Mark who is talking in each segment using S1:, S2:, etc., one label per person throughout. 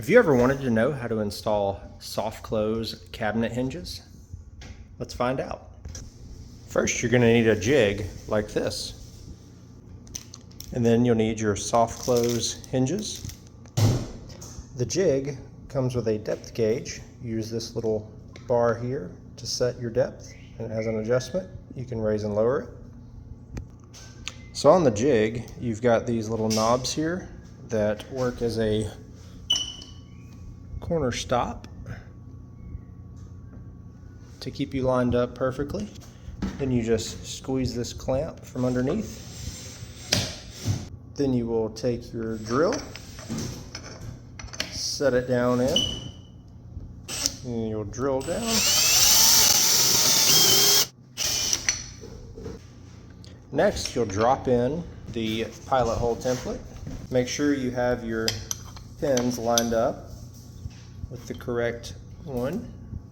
S1: Have you ever wanted to know how to install soft close cabinet hinges? Let's find out. First, you're going to need a jig like this. And then you'll need your soft close hinges. The jig comes with a depth gauge. Use this little bar here to set your depth, and it has an adjustment. You can raise and lower it. So on the jig, you've got these little knobs here that work as a corner stop to keep you lined up perfectly. Then you just squeeze this clamp from underneath. Then you will take your drill, set it down in, and you'll drill down. Next, you'll drop in the pilot hole template. Make sure you have your pins lined up with the correct one.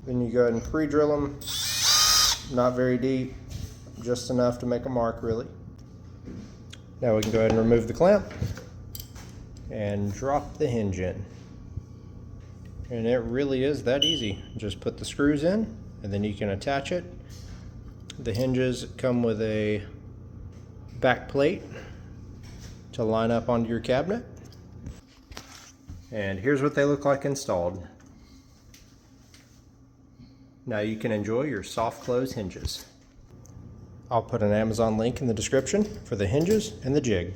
S1: Then you go ahead and pre-drill them, not very deep, just enough to make a mark really. Now we can go ahead and remove the clamp and drop the hinge in. And it really is that easy. Just put the screws in and then you can attach it. The hinges come with a back plate to line up onto your cabinet. And here's what they look like installed. Now you can enjoy your soft close hinges. I'll put an Amazon link in the description for the hinges and the jig.